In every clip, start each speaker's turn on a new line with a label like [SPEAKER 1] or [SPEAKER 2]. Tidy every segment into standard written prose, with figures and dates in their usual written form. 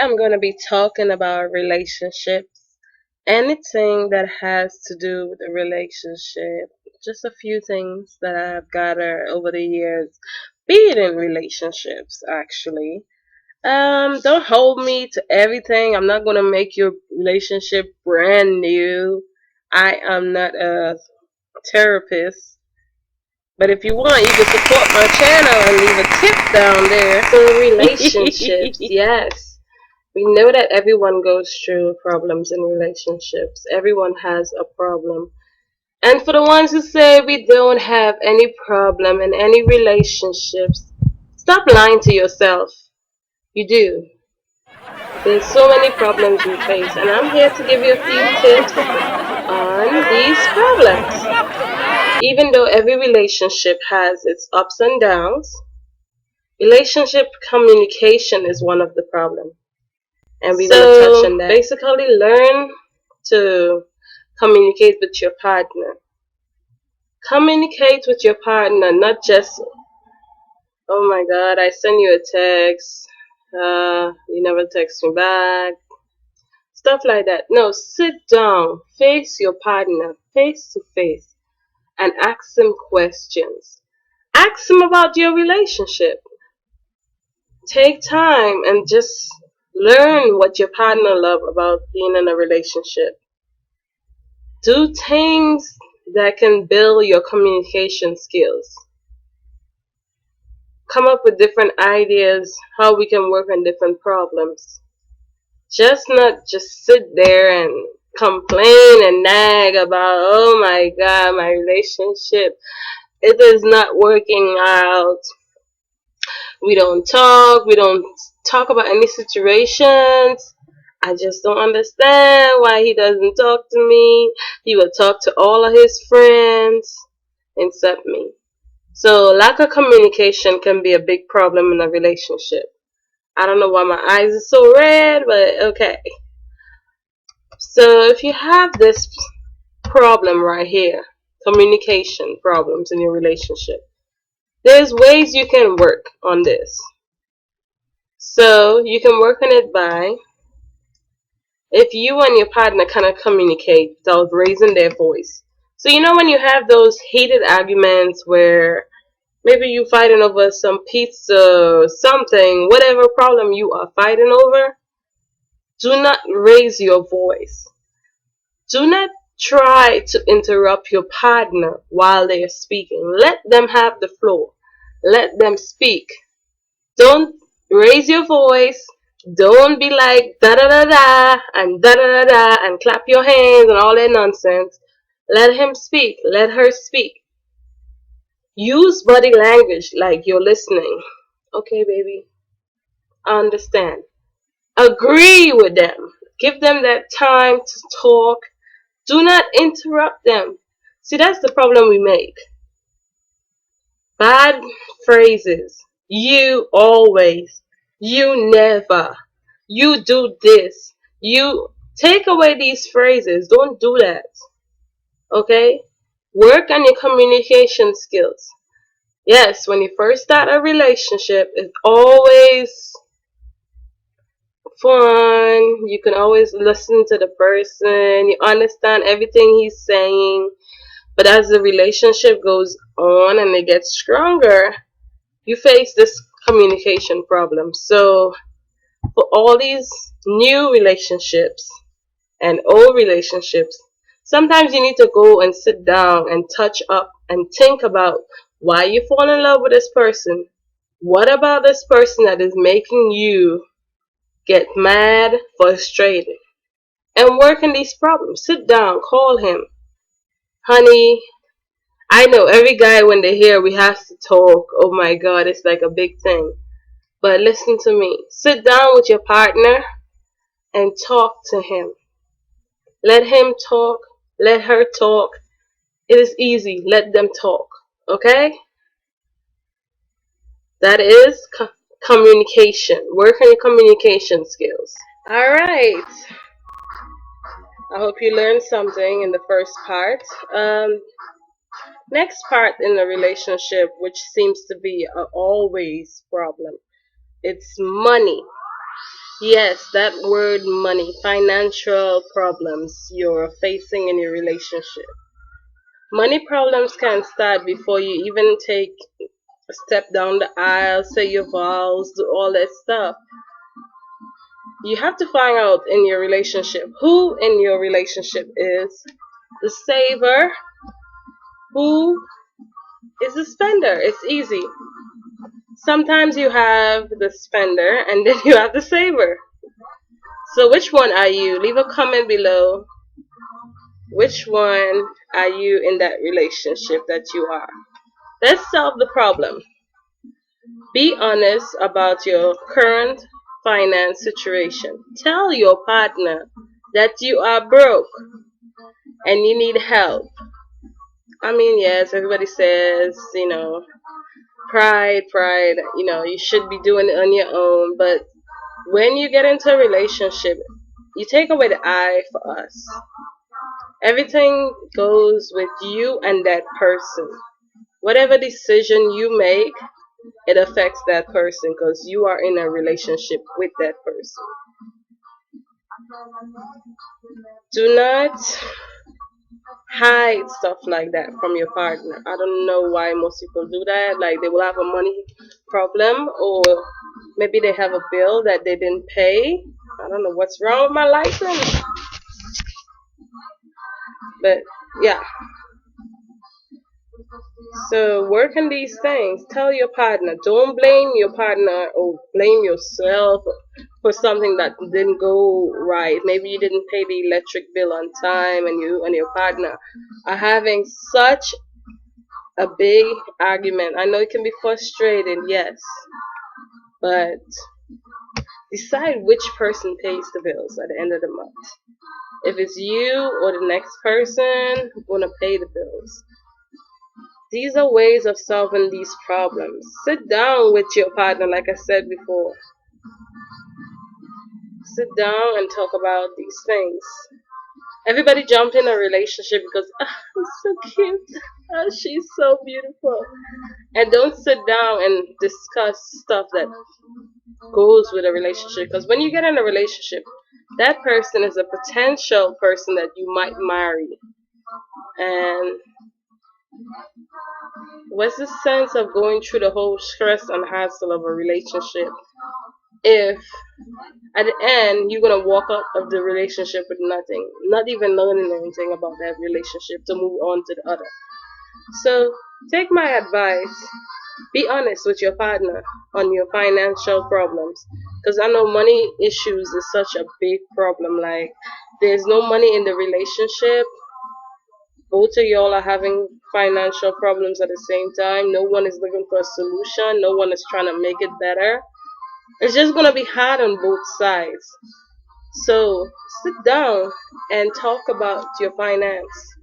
[SPEAKER 1] I'm going to be talking about relationships. Anything that has to do with a relationship. Just a few things that I've gathered over the years, be it in relationships, actually. Don't hold me to everything. I'm not going to make your relationship brand new. I am not a therapist. But if you want, you can support my channel and leave a tip down there. So relationships, yes. We know that everyone goes through problems in relationships. Everyone has a problem. And for the ones who say we don't have any problem in any relationships, stop lying to yourself. You do. There's so many problems we face, and I'm here to give you a few tips on these problems. Even though every relationship has its ups and downs, relationship communication is one of the problems. And we're going to touch on that. Basically, learn to communicate with your partner. Communicate with your partner, not just, oh my God, I send you a text, you never text me back, stuff like that. No, sit down, face your partner, face to face, and ask him questions. Ask him about your relationship. Take time and just learn what your partner love about being in a relationship. Do things that can build your communication skills. Come up with different ideas how we can work on different problems. Just sit there and complain and nag about, oh my God, my relationship, it is not working out. We don't talk about any situations. I just don't understand why he doesn't talk to me. He will talk to all of his friends except me. So lack of communication can be a big problem in a relationship. I don't know why my eyes are so red, but okay. So if you have this problem right here, communication problems in your relationship, there's ways you can work on this. So you can work on it by, if you and your partner kind of communicate without raising their voice. So you know when you have those heated arguments where maybe you fighting over some pizza, something, whatever problem you are fighting over, do not raise your voice. Do not try to interrupt your partner while they are speaking. Let them have the floor. Let them speak. Don't raise your voice. Don't be like da da da da and da da da da and clap your hands and all that nonsense. Let him speak. Let her speak. Use body language like you're listening. Okay, baby. I understand. Agree with them. Give them that time to talk. Do not interrupt them. See, that's the problem we make. Bad phrases. You always. You never. You do this. You take away these phrases. Don't do that. Okay? Work on your communication skills. Yes, when you first start a relationship, it's always fun. You can always listen to the person. You understand everything he's saying. But as the relationship goes on and it gets stronger, you face this communication problem. So for all these new relationships and old relationships, sometimes you need to go and sit down and touch up and think about why you fall in love with this person. What about this person that is making you get mad, frustrated? And work on these problems. Sit down, call him. Honey, I know every guy when they hear we have to talk, oh my God, it's like a big thing. But listen to me. Sit down with your partner and talk to him. Let him talk. Let her talk. It is easy. Let them talk. Okay? That is communication. Work on your communication skills. Alright. I hope you learned something in the first part. Next part in the relationship, which seems to be a always problem, it's money. Yes, that word money, financial problems you're facing in your relationship. Money problems can start before you even take a step down the aisle, say your vows, do all that stuff. You have to find out in your relationship who in your relationship is the saver, who is the spender. It's easy. Sometimes you have the spender and then you have the saver. So which one are you? Leave a comment below. Which one are you in that relationship that you are? Let's solve the problem. Be honest about your current finance situation. Tell your partner that you are broke and you need help. I mean, yes, everybody says, pride, you should be doing it on your own. But when you get into a relationship, you take away the I for us. Everything goes with you and that person. Whatever decision you make, it affects that person because you are in a relationship with that person. Do not hide stuff like that from your partner. I don't know why most people do that. Like they will have a money problem, or maybe they have a bill that they didn't pay. I don't know what's wrong with my license, but yeah. So work on these things. Tell your partner. Don't blame your partner or blame yourself for something that didn't go right. Maybe you didn't pay the electric bill on time and you and your partner are having such a big argument. I know it can be frustrating, yes, but decide which person pays the bills at the end of the month. If it's you or the next person who's gonna pay the bills. These are ways of solving these problems. Sit down with your partner, like I said before. Sit down and talk about these things. Everybody jump in a relationship because he's so cute. She's so beautiful. And don't sit down and discuss stuff that goes with a relationship. Because when you get in a relationship, that person is a potential person that you might marry. And what's the sense of going through the whole stress and hassle of a relationship if at the end you're gonna walk out of the relationship with nothing, not even learning anything about that relationship to move on to the other? So take my advice. Be honest with your partner on your financial problems, because I know money issues is such a big problem. Like there's no money in the relationship. Both of y'all are having financial problems at the same time. No one is looking for a solution. No one is trying to make it better. It's just gonna be hard on both sides. So sit down and talk about your finance.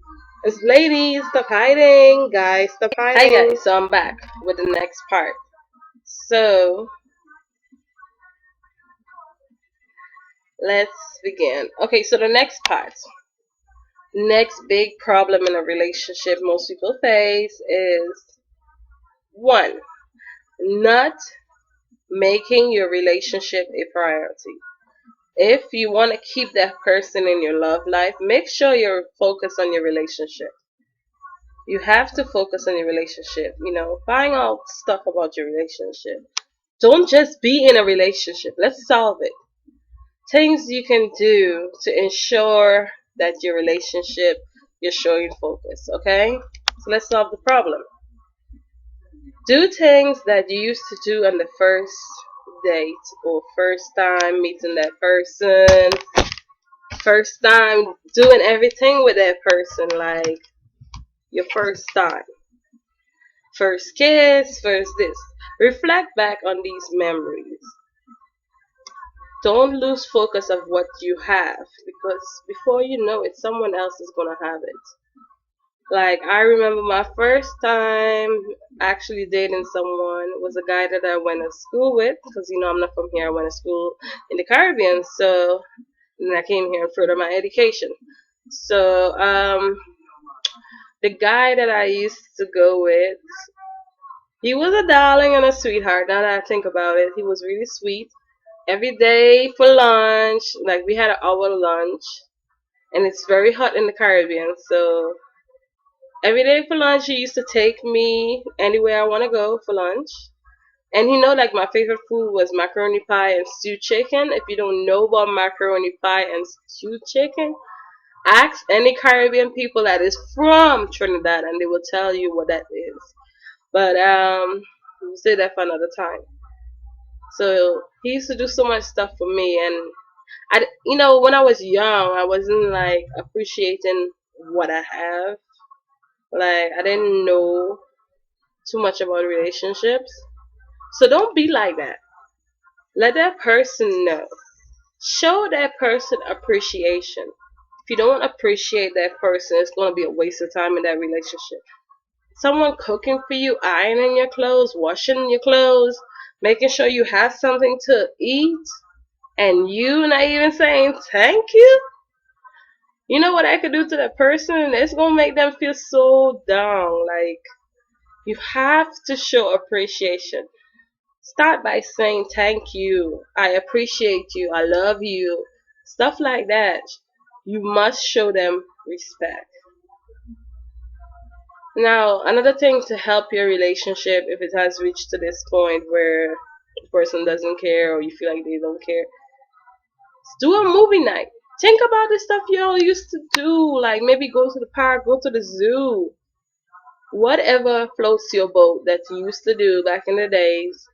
[SPEAKER 1] As ladies, stop hiding. Guys, stop hiding. Hi guys, so I'm back with the next part. So let's begin. Okay, so the next part. Next big problem in a relationship most people face is one, not making your relationship a priority. If you want to keep that person in your love life, make sure you're focused on your relationship. You have to focus on your relationship. Find out stuff about your relationship. Don't just be in a relationship. Let's solve it. Things you can do to ensure that your relationship, you're showing focus, okay? So let's solve the problem. Do things that you used to do on the first date or first time meeting that person, first time doing everything with that person, like your first time, first kiss, first this. Reflect back on these memories. Don't lose focus of what you have, because before you know it, someone else is gonna have it. Like I remember my first time actually dating someone was a guy that I went to school with, because I'm not from here. I went to school in the Caribbean, so and I came here and further my education. So the guy that I used to go with, he was a darling and a sweetheart. Now that I think about it, he was really sweet. every day for lunch. Like we had an hour lunch, and it's very hot in the Caribbean. So every day for lunch, he used to take me anywhere I want to go for lunch. And like my favorite food was macaroni pie and stewed chicken. If you don't know about macaroni pie and stewed chicken, ask any Caribbean people that is from Trinidad, and they will tell you what that is. But we'll say that for another time. So he used to do so much stuff for me, and when I was young, I wasn't like appreciating what I have. Like I didn't know too much about relationships. So don't be like that. Let that person know. Show that person appreciation. If you don't appreciate that person, it's going to be a waste of time in that relationship. Someone cooking for you, ironing your clothes, washing your clothes, making sure you have something to eat, and you not even saying thank you. You know what I could do to that person? It's going to make them feel so down. Like, you have to show appreciation. Start by saying thank you, I appreciate you, I love you, stuff like that. You must show them respect. Now, another thing to help your relationship if it has reached to this point where the person doesn't care or you feel like they don't care, do a movie night. Think about the stuff y'all used to do, like maybe go to the park, go to the zoo, whatever floats your boat that you used to do back in the days.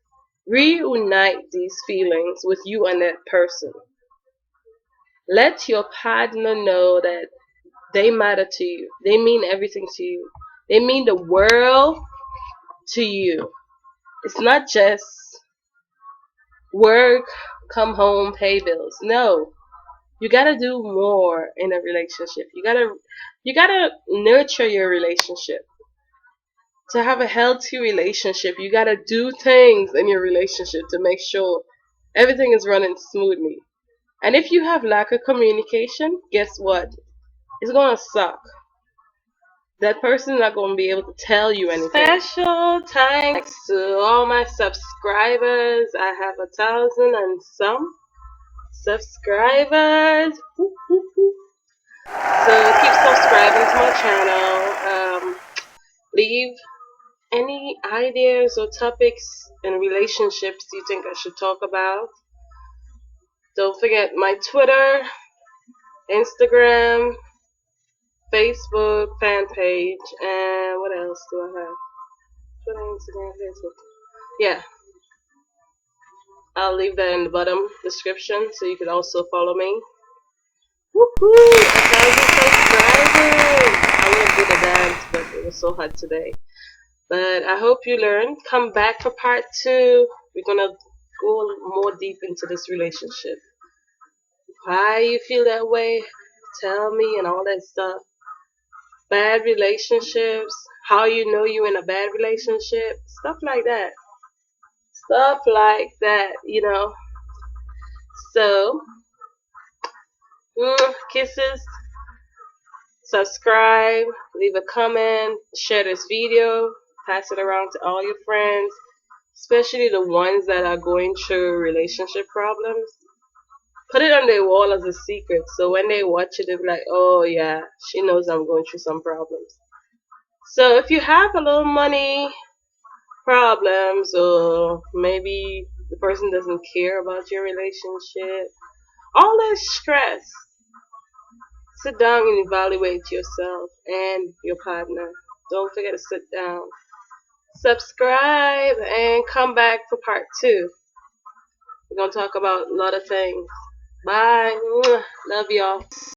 [SPEAKER 1] Reunite these feelings with you and that person. Let your partner know that they matter to you. They mean everything to you. They mean the world to you. It's not just work, come home, pay bills. No. You gotta do more in a relationship. You gotta nurture your relationship. To have a healthy relationship, you gotta do things in your relationship to make sure everything is running smoothly. And if you have lack of communication, guess what? It's gonna suck. That person is not gonna be able to tell you anything. Special thanks to all my subscribers. I have 1,000 and some subscribers. Woo, woo, woo. So keep subscribing to my channel. Leave any ideas or topics and relationships you think I should talk about. Don't forget my Twitter, Instagram, Facebook fan page, and what else do I have? Twitter, Instagram, Facebook. Yeah, I'll leave that in the bottom description so you can also follow me. Woohoo! 1,000 subscribers! I want to do the dance, but it was so hot today. But I hope you learned. Come back for part 2. We're gonna go more deep into this relationship. Why you feel that way? Tell me and all that stuff. Bad relationships, how you know you're in a bad relationship, stuff like that. Stuff like that. So, kisses, subscribe, leave a comment, share this video, pass it around to all your friends, especially the ones that are going through relationship problems. Put it on their wall as a secret so when they watch it, they'll be like, oh yeah, she knows I'm going through some problems. So if you have a little money problems or maybe the person doesn't care about your relationship, all that stress, sit down and evaluate yourself and your partner. Don't forget to sit down, subscribe, and come back for part 2. We're going to talk about a lot of things. Bye. Love y'all.